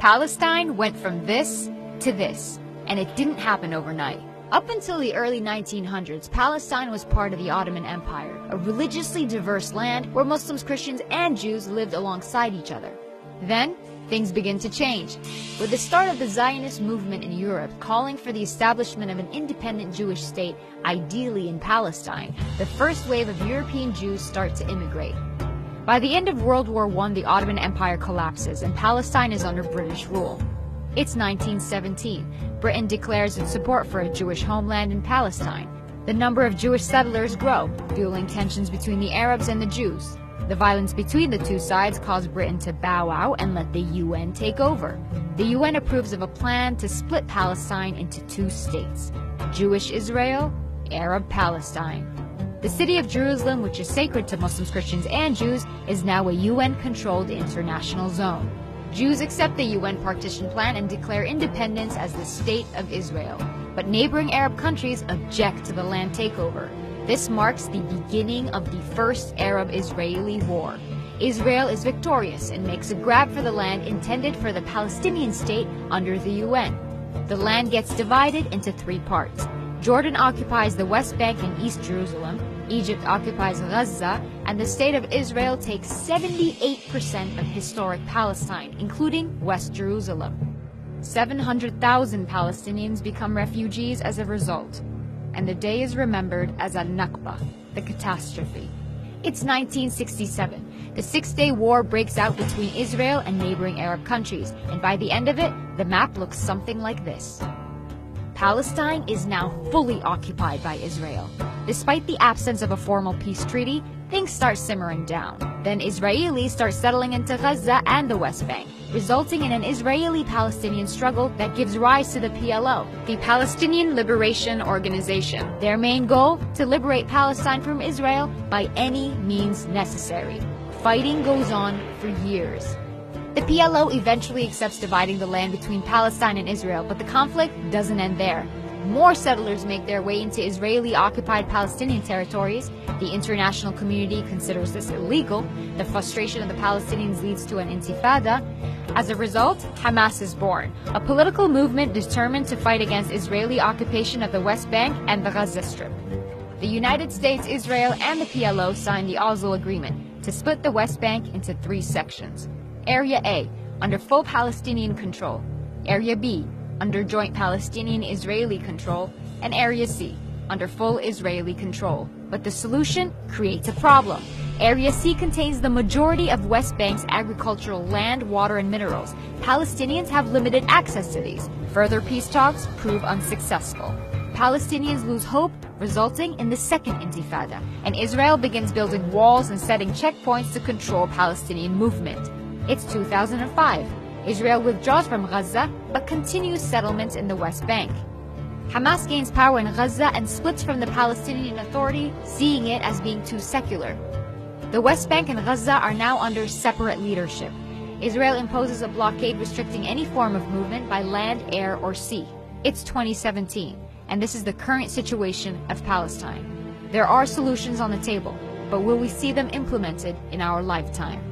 Palestine went from this to this, and it didn't happen overnight. Up until the early 1900s, Palestine was part of the Ottoman Empire, a religiously diverse land where Muslims, Christians, and Jews lived alongside each other. Then, things begin to change, with the start of the Zionist movement in Europe calling for the establishment of an independent Jewish state, ideally in Palestine. The first wave of European Jews start to immigrate. By the end of World War I, the Ottoman Empire collapses and Palestine is under British rule. It's 1917. Britain declares its support for a Jewish homeland in Palestine. The number of Jewish settlers grow, fueling tensions between the Arabs and the Jews. The violence between the two sides caused Britain to bow out and let the UN take over. The UN approves of a plan to split Palestine into two states: Jewish Israel, Arab Palestine. The city of Jerusalem, which is sacred to Muslims, Christians, and Jews, is now a UN-controlled international zone. Jews accept the UN partition plan and declare independence as the State of Israel. But neighboring Arab countries object to the land takeover. This marks the beginning of the First Arab-Israeli War. Israel is victorious and makes a grab for the land intended for the Palestinian state under the UN. The land gets divided into three parts. Jordan occupies the West Bank and East Jerusalem, Egypt occupies Gaza, and the State of Israel takes 78% of historic Palestine, including West Jerusalem. 700,000 Palestinians become refugees as a result, and the day is remembered as a Nakba, the catastrophe. It's 1967. The Six-Day War breaks out between Israel and neighboring Arab countries, and by the end of it, the map looks something like this. Palestine is now fully occupied by Israel. Despite the absence of a formal peace treaty, things start simmering down. Then Israelis start settling into Gaza and the West Bank, resulting in an Israeli-Palestinian struggle that gives rise to the PLO, the Palestinian Liberation Organization. Their main goal? To liberate Palestine from Israel by any means necessary. Fighting goes on for years. The PLO eventually accepts dividing the land between Palestine and Israel, but the conflict doesn't end there. More settlers make their way into Israeli-occupied Palestinian territories. The international community considers this illegal. The frustration of the Palestinians leads to an intifada. As a result, Hamas is born, a political movement determined to fight against Israeli occupation of the West Bank and the Gaza Strip. The United States, Israel, and the PLO signed the Oslo Agreement to split the West Bank into three sections. Area A, under full Palestinian control. Area B, under joint Palestinian-Israeli control. And Area C, under full Israeli control. But the solution creates a problem. Area C contains the majority of West Bank's agricultural land, water, and minerals. Palestinians have limited access to these. Further peace talks prove unsuccessful. Palestinians lose hope, resulting in the second intifada, and Israel begins building walls and setting checkpoints to control Palestinian movement. It's 2005. Israel withdraws from Gaza, but continues settlements in the West Bank. Hamas gains power in Gaza and splits from the Palestinian Authority, seeing it as being too secular. The West Bank and Gaza are now under separate leadership. Israel imposes a blockade restricting any form of movement by land, air, or sea. It's 2017, and this is the current situation of Palestine. There are solutions on the table, but will we see them implemented in our lifetime?